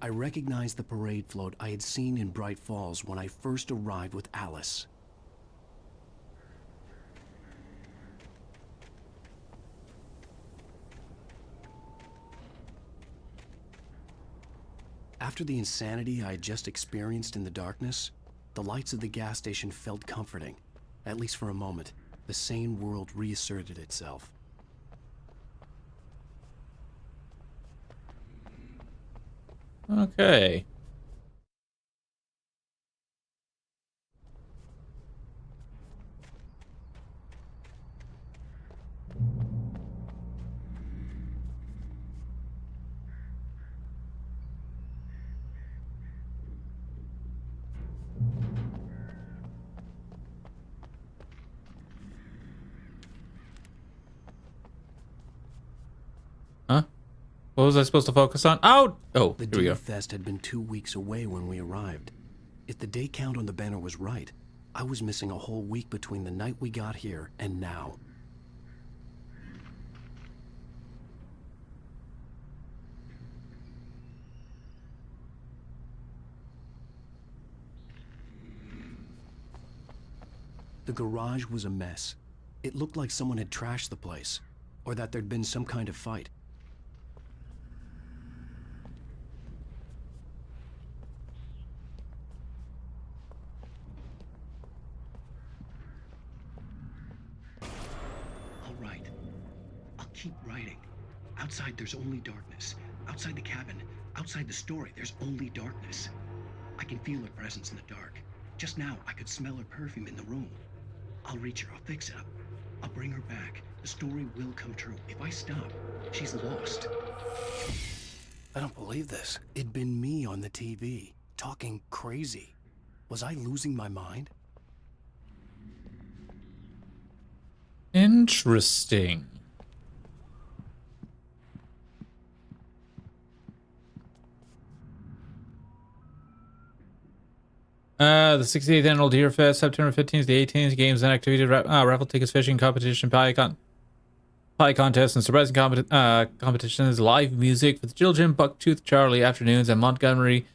I recognized the parade float I had seen in Bright Falls when I first arrived with Alice. After the insanity I had just experienced in the darkness, the lights of the gas station felt comforting. At least for a moment, the sane world reasserted itself. Okay. Huh? What was I supposed to focus on? Oh! Oh, The here we Deer go. Fest had been 2 weeks away when we arrived. If the day count on the banner was right, I was missing a whole week between the night we got here and now. The garage was a mess. It looked like someone had trashed the place, or that there'd been some kind of fight. I'll write. I'll keep writing. Outside, there's only darkness. Outside the cabin, outside the story, there's only darkness. I can feel her presence in the dark. Just now, I could smell her perfume in the room. I'll reach her, I'll fix it up. I'll bring her back. The story will come true. If I stop, she's lost. I don't believe this. It'd been me on the TV, talking crazy. Was I losing my mind? Interesting. The 68th Annual Deer Fest, September 15th to the 18th. Games and activities, raffle tickets, fishing competition, pie contest, and surprising competitions, live music for the children, Bucktooth Charlie afternoons, and Montgomery.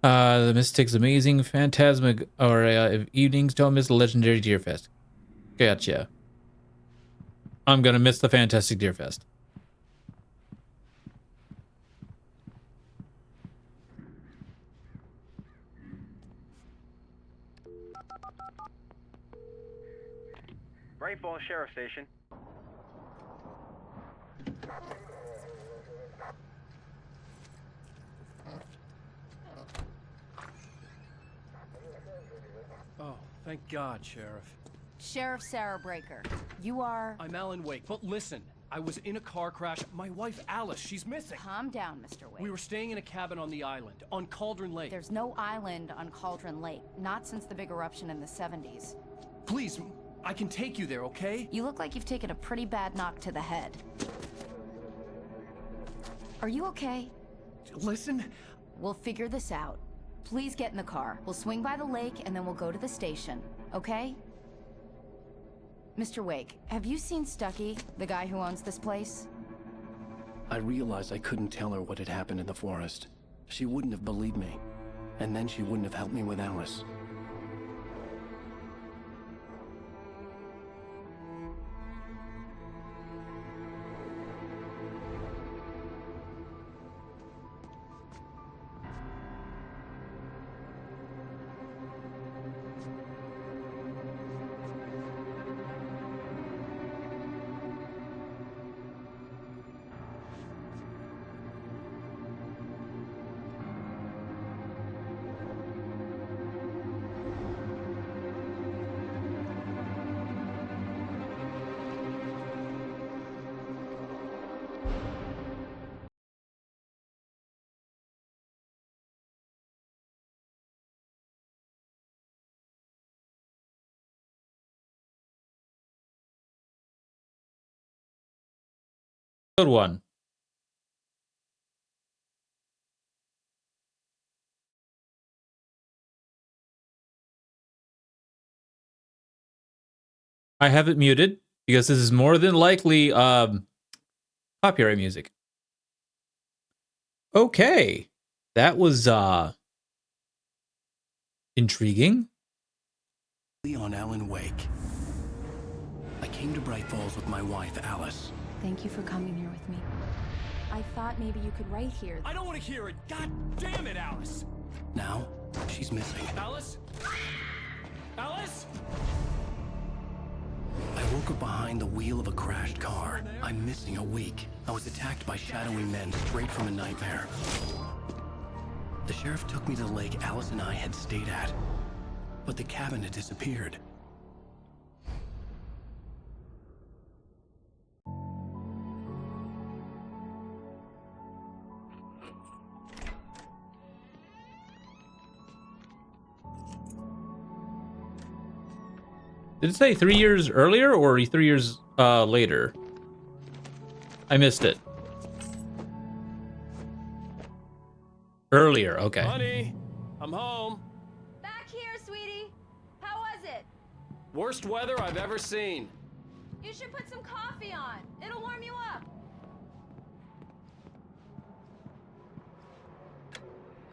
The Mystics Amazing Phantasmagoria evenings. Don't miss the legendary Deer Fest. Gotcha. I'm gonna miss the Fantastic Deer Fest. Bright Falls Sheriff Station. Oh, thank God, Sheriff. Sheriff Sarah Breaker. You are... I'm Alan Wake, but listen, I was in a car crash. My wife, Alice, she's missing. Calm down, Mr. Wake. We were staying in a cabin on the island, on Cauldron Lake. There's no island on Cauldron Lake, not since the big eruption in the 70s. Please, I can take you there, okay? You look like you've taken a pretty bad knock to the head. Are you okay? Listen. We'll figure this out. Please get in the car. We'll swing by the lake and then we'll go to the station, okay? Mr. Wake, have you seen Stucky, the guy who owns this place? I realized I couldn't tell her what had happened in the forest. She wouldn't have believed me. And then she wouldn't have helped me with Alice. Good one. I have it muted because this is more than likely copyright music. Okay. That was intriguing. On Alan Wake. I came to Bright Falls with my wife, Alice. Thank you for coming here with me. I thought maybe you could write here. I don't want to hear it. God damn it, Alice. Now, she's missing. Alice? Alice? I woke up behind the wheel of a crashed car. I'm missing a week. I was attacked by shadowy men straight from a nightmare. The sheriff took me to the lake Alice and I had stayed at, but the cabin had disappeared. Did it say 3 years earlier or 3 years later? I missed it. Earlier, okay. Honey, I'm home. Back here, sweetie. How was it? Worst weather I've ever seen. You should put some coffee on. It'll warm you up.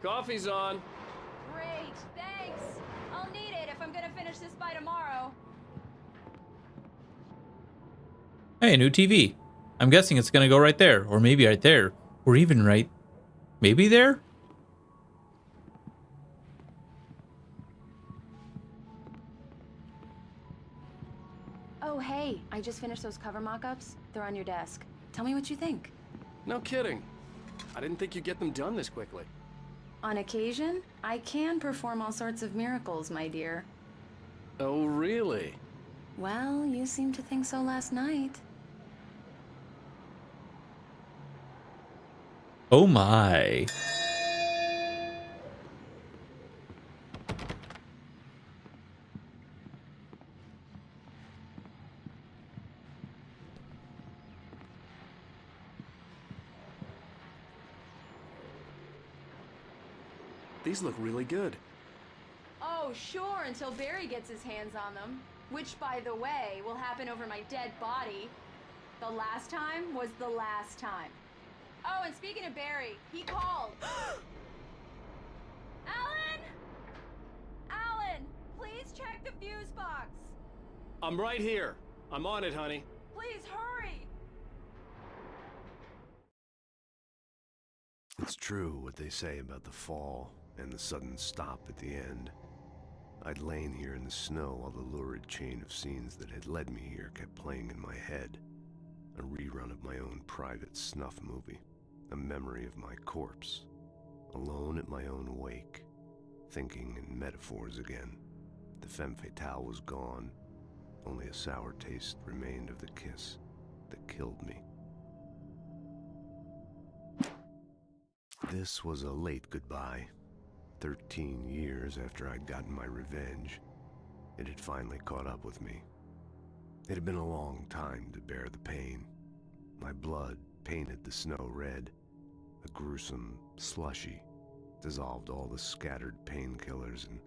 Coffee's on. Great, thanks. I'll need it if I'm gonna finish this by tomorrow. Hey, new TV. I'm guessing it's gonna go right there, or maybe right there, or even right, maybe there? Oh, hey, I just finished those cover mock-ups. They're on your desk. Tell me what you think. No kidding. I didn't think you'd get them done this quickly. On occasion, I can perform all sorts of miracles, my dear. Oh, really? Well, you seemed to think so last night. Oh my. These look really good. Oh, sure, until Barry gets his hands on them. Which, by the way, will happen over my dead body. The last time was the last time. Oh, and speaking of Barry, he called. Alan! Alan, please check the fuse box. I'm right here. I'm on it, honey. Please hurry. It's true what they say about the fall and the sudden stop at the end. I'd lain here in the snow while the lurid chain of scenes that had led me here kept playing in my head. A rerun of my own private snuff movie. A memory of my corpse. Alone at my own wake. Thinking in metaphors again. The femme fatale was gone. Only a sour taste remained of the kiss that killed me. This was a late goodbye. 13 years after I'd gotten my revenge, it had finally caught up with me. It had been a long time to bear the pain. My blood painted the snow red. A gruesome slushy dissolved all the scattered painkillers and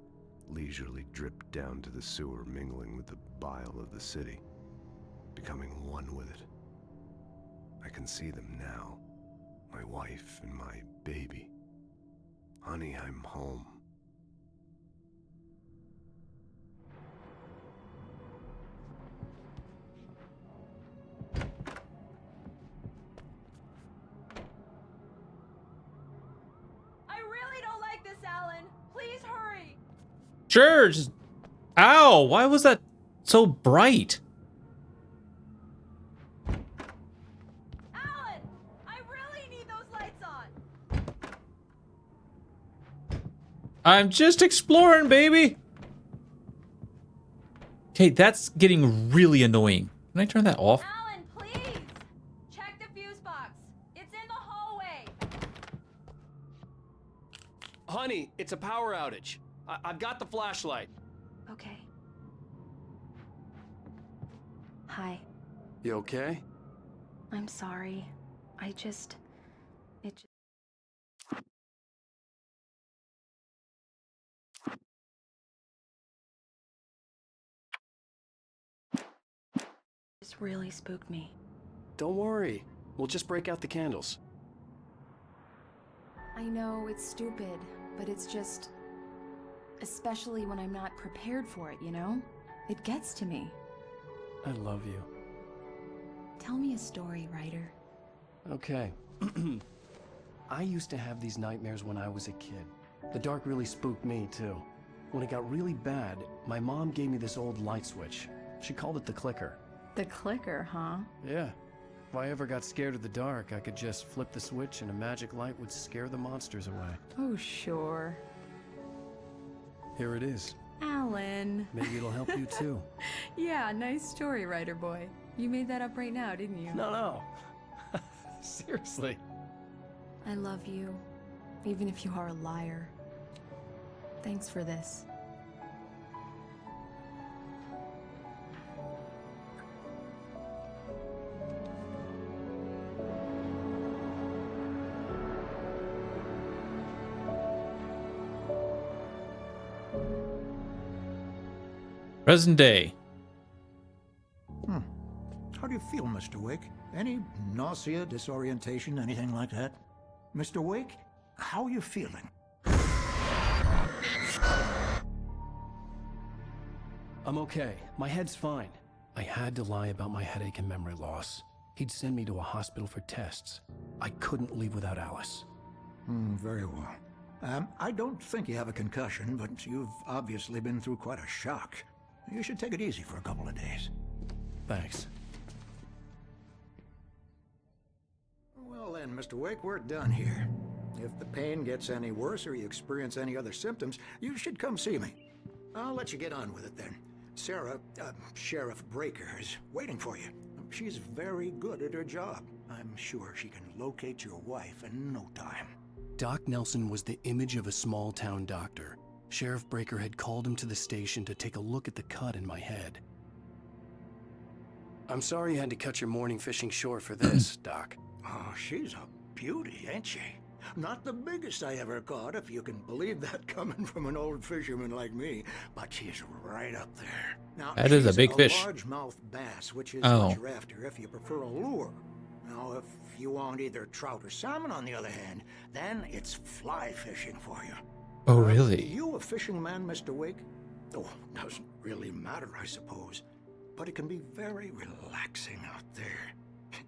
leisurely dripped down to the sewer, mingling with the bile of the city, becoming one with it. I can see them now, my wife and my baby. Honey, I'm home. I really don't like this, Alan. Please hurry. Sure, just... Ow! Why was that so bright? Alan, I really need those lights on. I'm just exploring, baby! Okay, that's getting really annoying. Can I turn that off? Alan, please. Check the fuse box. It's in the hallway. Honey, it's a power outage. I've got the flashlight. Okay. Hi. You okay? I'm sorry. It just... Just really spooked me. Don't worry. We'll just break out the candles. I know it's stupid, but it's just... Especially when I'm not prepared for it, you know? It gets to me. I love you. Tell me a story, Ryder. Okay. I used to have these nightmares when I was a kid. The dark really spooked me, too. When it got really bad, my mom gave me this old light switch. She called it the clicker. The clicker, huh? Yeah. If I ever got scared of the dark, I could just flip the switch and a magic light would scare the monsters away. Oh, sure. Here it is. Alan. Maybe it'll help you, too. Yeah, nice story, Ryder boy. You made that up right now, didn't you? No. Seriously. I love you, even if you are a liar. Thanks for this. Present day. How do you feel, Mr. Wake? Any nausea, disorientation, anything like that? Mr. Wake, how are you feeling? I'm okay. My head's fine. I had to lie about my headache and memory loss. He'd send me to a hospital for tests. I couldn't leave without Alice. Very well. I don't think you have a concussion, but you've obviously been through quite a shock. You should take it easy for a couple of days. Thanks. Well then, Mr. Wake, we're done here. If the pain gets any worse or you experience any other symptoms, you should come see me. I'll let you get on with it then. Sarah, Sheriff Breaker, is waiting for you. She's very good at her job. I'm sure she can locate your wife in no time. Doc Nelson was the image of a small-town doctor. Sheriff Breaker had called him to the station to take a look at the cut in my head. I'm sorry you had to cut your morning fishing short for this, Doc. Oh, she's a beauty, ain't she? Not the biggest I ever caught, if you can believe that coming from an old fisherman like me, but she's right up there. Now, That is a big fish. Largemouth bass, which is Oh. what you're after if you prefer a lure. Now, if you want either trout or salmon, on the other hand, then it's fly fishing for you. Oh, really? You a fishing man, Mr. Wake? Oh, doesn't really matter, I suppose. But it can be very relaxing out there.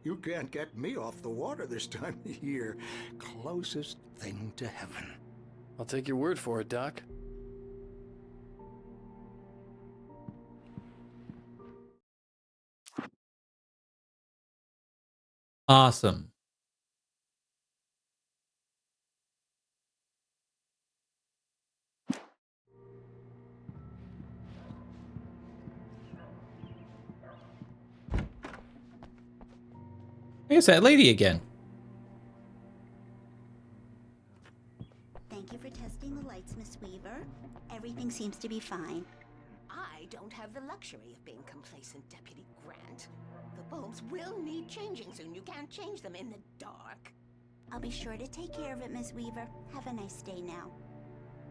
You can't get me off the water this time of year. Closest thing to heaven. I'll take your word for it, Doc. Awesome. It's that lady again. Thank you for testing the lights, Miss Weaver. Everything seems to be fine. I don't have the luxury of being complacent, Deputy Grant. The bulbs will need changing soon. You can't change them in the dark. I'll be sure to take care of it, Miss Weaver. Have a nice day now.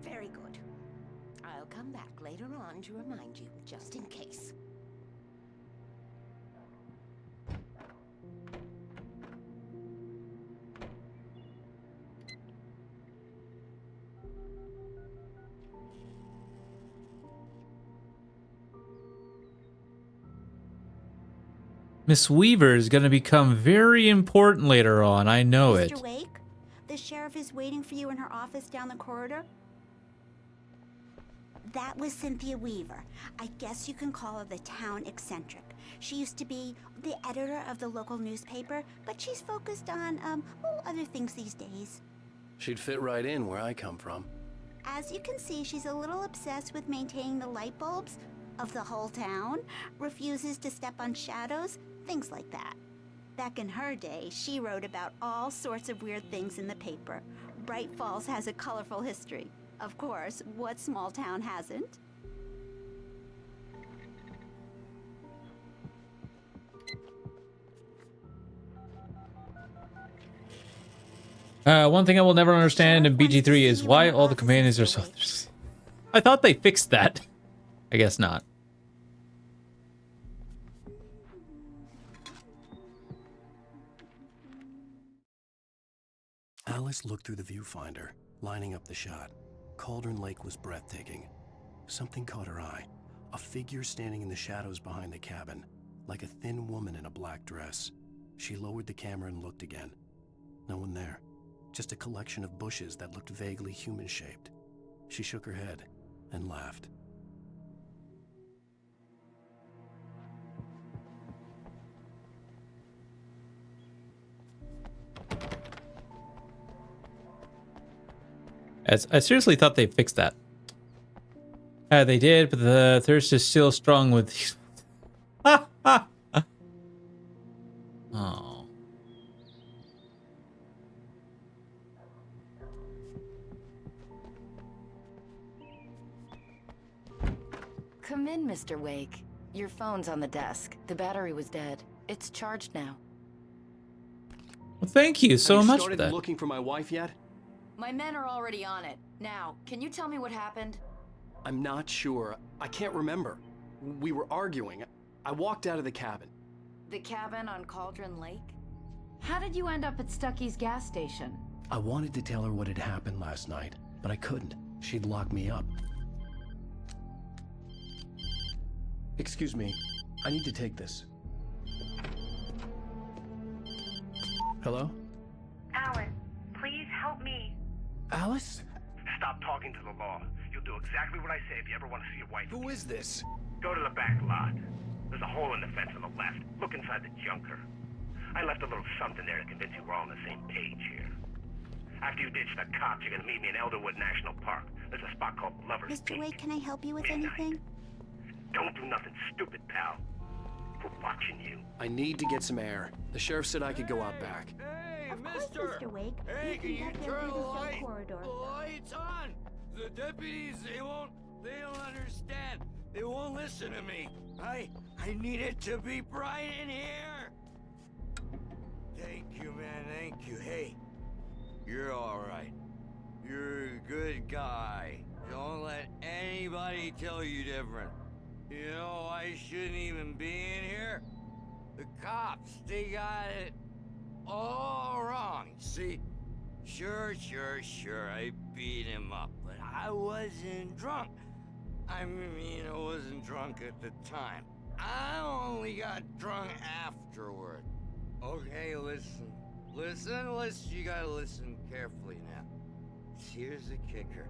Very good. I'll come back later on to remind you, just in case. Miss Weaver is going to become very important later on. I know it. Mr. Wake, the sheriff is waiting for you in her office down the corridor. That was Cynthia Weaver. I guess you can call her the town eccentric. She used to be the editor of the local newspaper, but she's focused on, other things these days. She'd fit right in where I come from. As you can see, she's a little obsessed with maintaining the light bulbs of the whole town, refuses to step on shadows, things like that. Back in her day, she wrote about all sorts of weird things in the paper. Bright Falls has a colorful history. Of course, what small town hasn't? One thing I will never understand in BG3 is why all the companions are so... I thought they fixed that. I guess not. Alice looked through the viewfinder, lining up the shot. Cauldron Lake was breathtaking. Something caught her eye. A figure standing in the shadows behind the cabin, like a thin woman in a black dress. She lowered the camera and looked again. No one there. Just a collection of bushes that looked vaguely human-shaped. She shook her head and laughed. I seriously thought they fixed that. They did, but the thirst is still strong with these. Oh. Come in, Mr. Wake. Your phone's on the desk. The battery was dead. It's charged now. Well, thank you so Have you much for started that. looking for my wife yet? My men are already on it. Now, can you tell me what happened? I'm not sure. I can't remember. We were arguing. I walked out of the cabin. The cabin on Cauldron Lake? How did you end up at Stucky's gas station? I wanted to tell her what had happened last night, but I couldn't. She'd lock me up. Excuse me. I need to take this. Hello? Alan, please help me. Alice? Stop talking to the law. You'll do exactly what I say if you ever want to see your wife. Who is this? Go to the back lot. There's a hole in the fence on the left. Look inside the junker. I left a little something there to convince you we're all on the same page here. After you ditch the cops, you're gonna meet me in Elderwood National Park. There's a spot called Lover's Mr. Peak. Wake, can I help you with Midnight. anything? Don't do nothing stupid, pal. We're watching you. I need to get some air. The sheriff said I could go out back. Of course, Mr. Wake. you can get there through the cell corridor. Lights on! The deputies, they don't understand. They won't listen to me. I need it to be bright in here. Thank you, man, thank you. Hey, you're all right. You're a good guy. Don't let anybody tell you different. You know, I shouldn't even be in here. The cops, they got it all wrong. See, sure, I beat him up, but I wasn't drunk. I mean, I wasn't drunk at the time. I only got drunk afterward. Okay, listen. You gotta listen carefully now. Here's the kicker.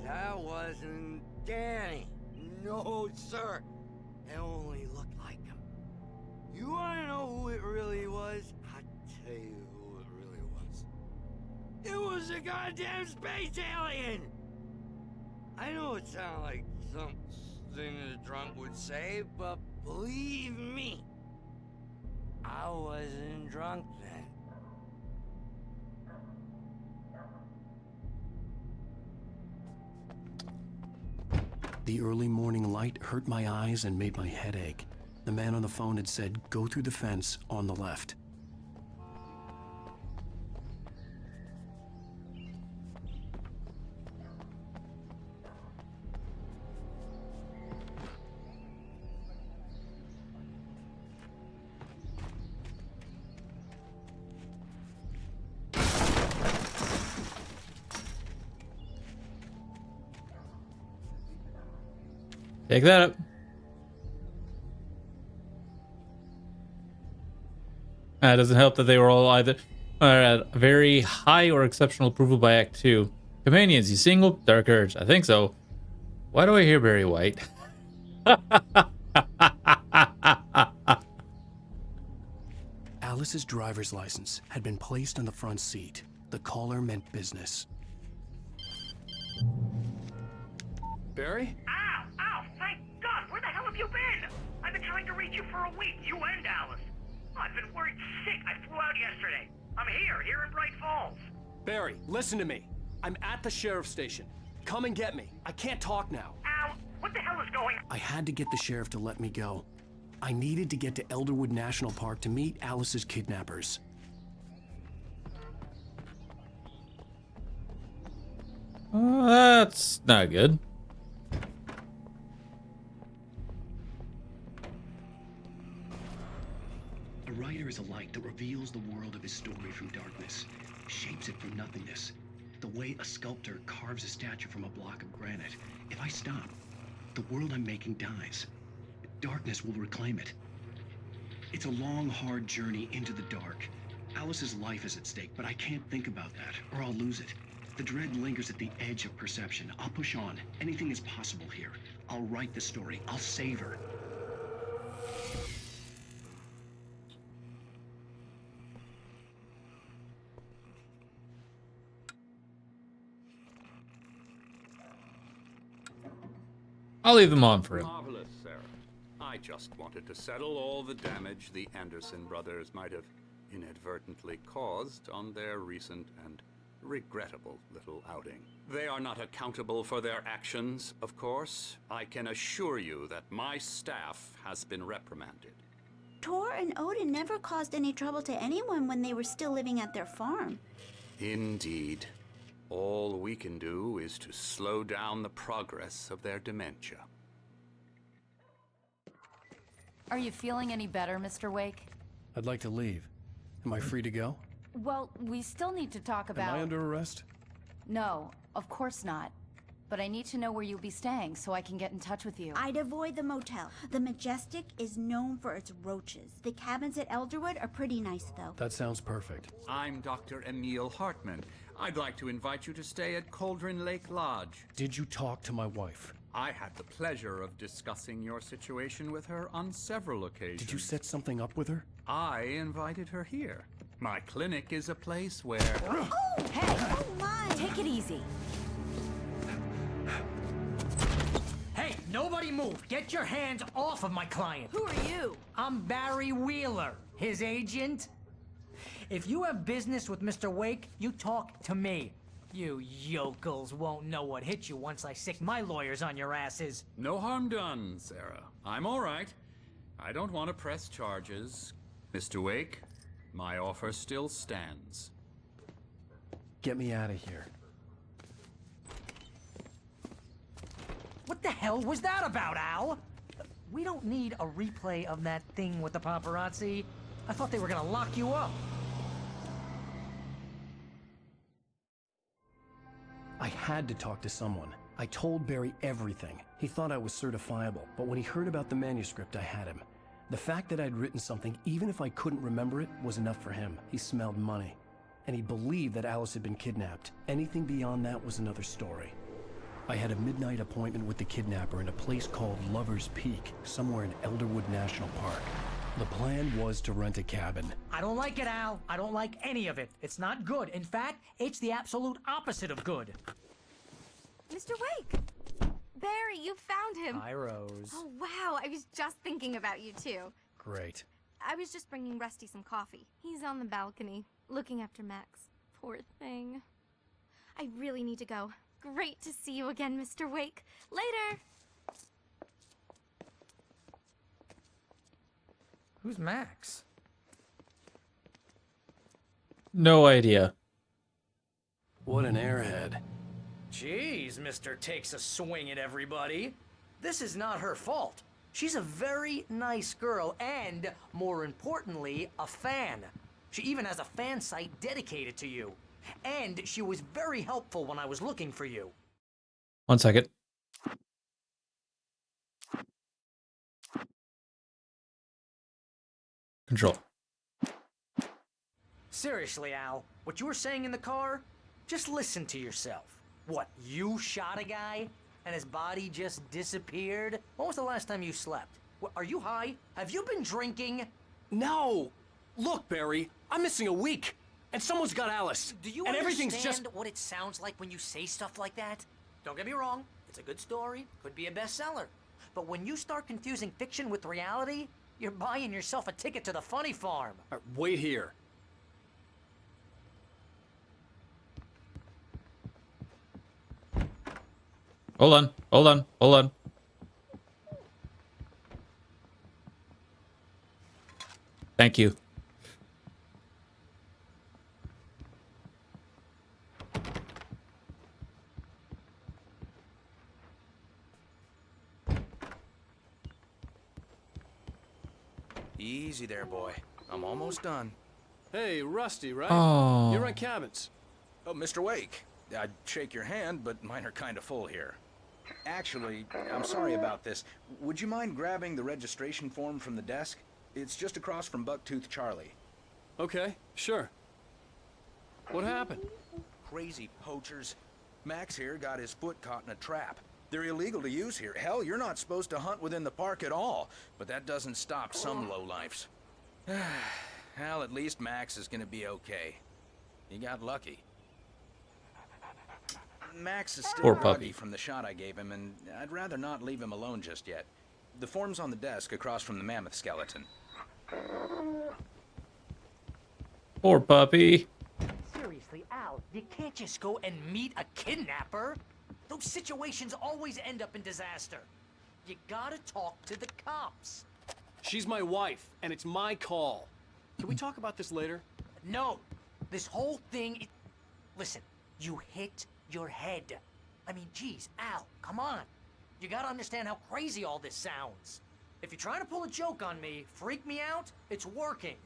That wasn't Danny. No, sir. It only looked like him. You wanna know who it really was? I'll tell you who it really was. It was a goddamn space alien! I know it sounds like something a drunk would say, but believe me, I wasn't drunk then. The early morning light hurt my eyes and made my head ache. The man on the phone had said, go through the fence on the left. Take that up. It doesn't help that they were all either at very high or exceptional approval by Act 2. Companions, you single? Dark Urge. I think so. Why do I hear Barry White? Alice's driver's license had been placed on the front seat. The caller meant business. Barry? Ow! Thank God! Where the hell have you been? I've been trying to reach you for a week, you and Alice. I've been worried sick. I flew out yesterday. I'm here in Bright Falls. Barry, listen to me. I'm at the sheriff's station. Come and get me. I can't talk now. Ow! What the hell is going on? I had to get the sheriff to let me go. I needed to get to Elderwood National Park to meet Alice's kidnappers. That's not good. A writer is a light that reveals the world of his story from darkness, shapes it from nothingness. The way a sculptor carves a statue from a block of granite. If I stop, the world I'm making dies. Darkness will reclaim it. It's a long, hard journey into the dark. Alice's life is at stake, but I can't think about that, or I'll lose it. The dread lingers at the edge of perception. I'll push on. Anything is possible here. I'll write the story. I'll save her. I'll leave them on for him. Marvelous, Sarah. I just wanted to settle all the damage the Anderson brothers might have inadvertently caused on their recent and regrettable little outing. They are not accountable for their actions, of course. I can assure you that my staff has been reprimanded. Tor and Odin never caused any trouble to anyone when they were still living at their farm. Indeed. All we can do is to slow down the progress of their dementia. Are you feeling any better, Mr. Wake? I'd like to leave. Am I free to go? Well, we still need to talk about... Am I under arrest? No, of course not. But I need to know where you'll be staying so I can get in touch with you. I'd avoid the motel. The Majestic is known for its roaches. The cabins at Elderwood are pretty nice, though. That sounds perfect. I'm Dr. Emil Hartman. I'd like to invite you to stay at Cauldron Lake Lodge. Did you talk to my wife? I had the pleasure of discussing your situation with her on several occasions. Did you set something up with her? I invited her here. My clinic is a place where... Oh, Hey! Oh, my! Take it easy. Hey, nobody move! Get your hands off of my client! Who are you? I'm Barry Wheeler, his agent. If you have business with Mr. Wake, you talk to me. You yokels won't know what hit you once I sick my lawyers on your asses. No harm done, Sarah. I'm all right. I don't want to press charges. Mr. Wake, my offer still stands. Get me out of here. What the hell was that about, Al? We don't need a replay of that thing with the paparazzi. I thought they were gonna lock you up. I had to talk to someone. I told Barry everything. He thought I was certifiable, but when he heard about the manuscript, I had him. The fact that I'd written something, even if I couldn't remember it, was enough for him. He smelled money. And he believed that Alice had been kidnapped. Anything beyond that was another story. I had a midnight appointment with the kidnapper in a place called Lover's Peak, somewhere in Elderwood National Park. The plan was to rent a cabin. I don't like it, Al. I don't like any of it. It's not good. In fact, it's the absolute opposite of good. Mr. Wake! Barry, you found him! Hi, Rose. Oh, wow. I was just thinking about you, too. Great. I was just bringing Rusty some coffee. He's on the balcony, looking after Max. Poor thing. I really need to go. Great to see you again, Mr. Wake. Later! Who's Max? No idea. What an airhead. Jeez, Mr. Takes a swing at everybody. This is not her fault. She's a very nice girl and, more importantly, a fan. She even has a fan site dedicated to you. And she was very helpful when I was looking for you. 1 second. Control. Seriously, Al, what you were saying in the car? Just listen to yourself. What, you shot a guy and his body just disappeared? When was the last time you slept? What, are you high? Have you been drinking? No! Look, Barry, I'm missing a week. And someone's got Alice. Do you and everything's understand just... what it sounds like when you say stuff like that? Don't get me wrong, it's a good story, could be a bestseller. But when you start confusing fiction with reality, you're buying yourself a ticket to the funny farm. Wait here. Hold on. Hold on. Hold on. Thank you. Easy there, boy. I'm almost done. Hey, Rusty, right? Oh. You run cabins. Oh, Mr. Wake. I'd shake your hand, but mine are kind of full here. Actually, I'm sorry about this. Would you mind grabbing the registration form from the desk? It's just across from Bucktooth Charlie. Okay, sure. What happened? Crazy poachers. Max here got his foot caught in a trap. They're illegal to use here. Hell, you're not supposed to hunt within the park at all. But that doesn't stop some lowlifes. Hell, at least Max is gonna be okay. He got lucky. Max is still Poor groggy puppy. from the shot I gave him, and I'd rather not leave him alone just yet. The form's on the desk across from the mammoth skeleton. Poor puppy. Seriously, Al, you can't just go and meet a kidnapper. Those situations always end up in disaster. You gotta talk to the cops. She's my wife, and it's my call. Can we talk about this later? No, this whole thing. Listen, you hit your head. I mean, geez, Al, come on. You gotta understand how crazy all this sounds. If you're trying to pull a joke on me, freak me out, it's working.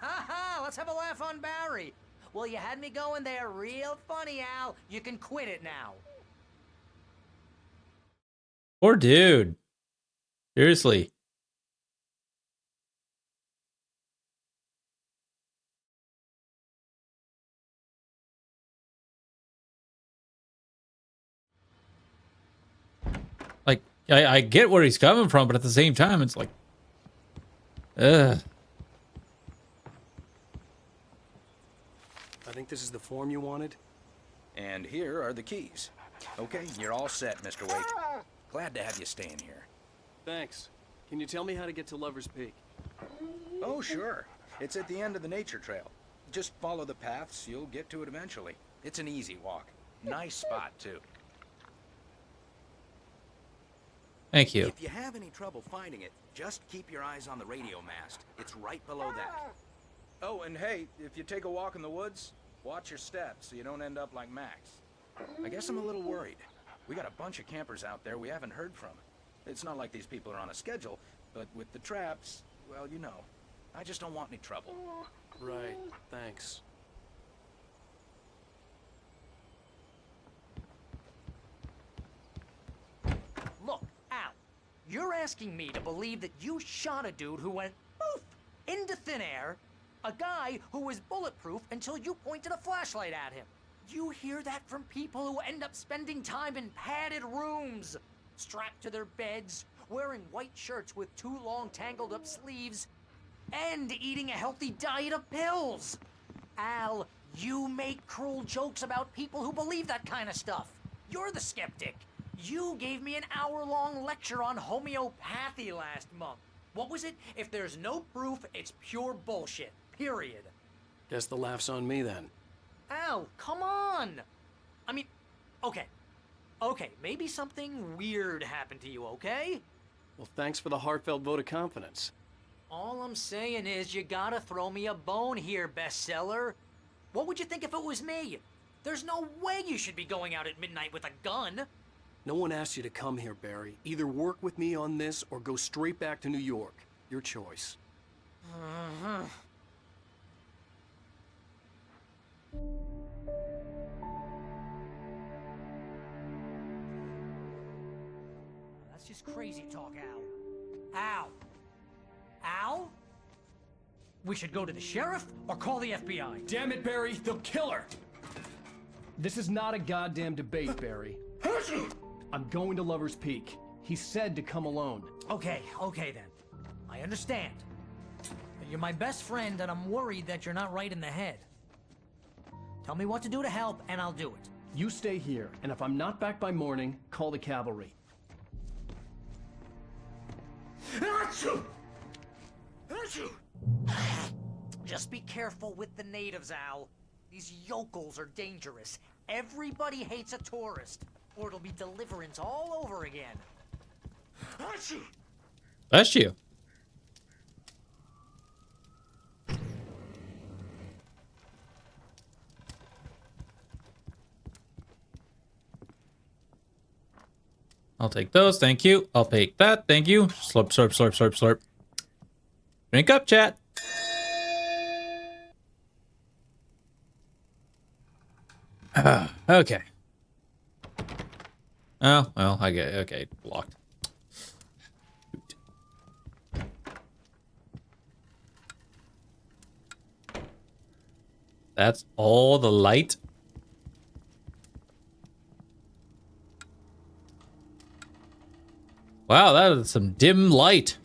Ha ha, let's have a laugh on Barry. Well, you had me going there real funny, Al. You can quit it now. Poor dude. Seriously. Like, I get where he's coming from, but at the same time, it's like, ugh. I think this is the form you wanted. And here are the keys. Okay, you're all set, Mr. Wake. Glad to have you staying here. Thanks. Can you tell me how to get to Lover's Peak? Oh, sure. It's at the end of the nature trail. Just follow the paths, you'll get to it eventually. It's an easy walk. Nice spot, too. Thank you. If you have any trouble finding it, just keep your eyes on the radio mast. It's right below that. Oh, and hey, if you take a walk in the woods, watch your steps so you don't end up like Max. I guess I'm a little worried. We got a bunch of campers out there we haven't heard from. It's not like these people are on a schedule, but with the traps, well, you know. I just don't want any trouble. Right, thanks. Look, Al, you're asking me to believe that you shot a dude who went poof into thin air, a guy who was bulletproof until you pointed a flashlight at him. You hear that from people who end up spending time in padded rooms, strapped to their beds, wearing white shirts with too long tangled up sleeves, and eating a healthy diet of pills. Al, you make cruel jokes about people who believe that kind of stuff. You're the skeptic. You gave me an hour-long lecture on homeopathy last month. What was it? If there's no proof, it's pure bullshit. Period. Guess the laugh's on me then. Al, come on! I mean, okay. Okay, maybe something weird happened to you, okay? Well, thanks for the heartfelt vote of confidence. All I'm saying is you gotta throw me a bone here, bestseller. What would you think if it was me? There's no way you should be going out at midnight with a gun. No one asked you to come here, Barry. Either work with me on this or go straight back to New York. Your choice. That's just crazy talk, Al. Al! Al? We should go to the sheriff or call the FBI. Damn it, Barry, they'll kill her. This is not a goddamn debate, Barry. I'm going to Lover's Peak. He said to come alone. Okay then. I understand. But you're my best friend, and I'm worried that you're not right in the head. Tell me what to do to help, and I'll do it. You stay here, and if I'm not back by morning, call the cavalry. Just be careful with the natives, Al. These yokels are dangerous. Everybody hates a tourist, or it'll be Deliverance all over again. Bless you. I'll take those, thank you. I'll take that, thank you. Slurp, slurp, slurp, slurp, slurp. Drink up, chat. Okay. Oh, well, I get okay, blocked. That's all the light? Wow, that is some dim light.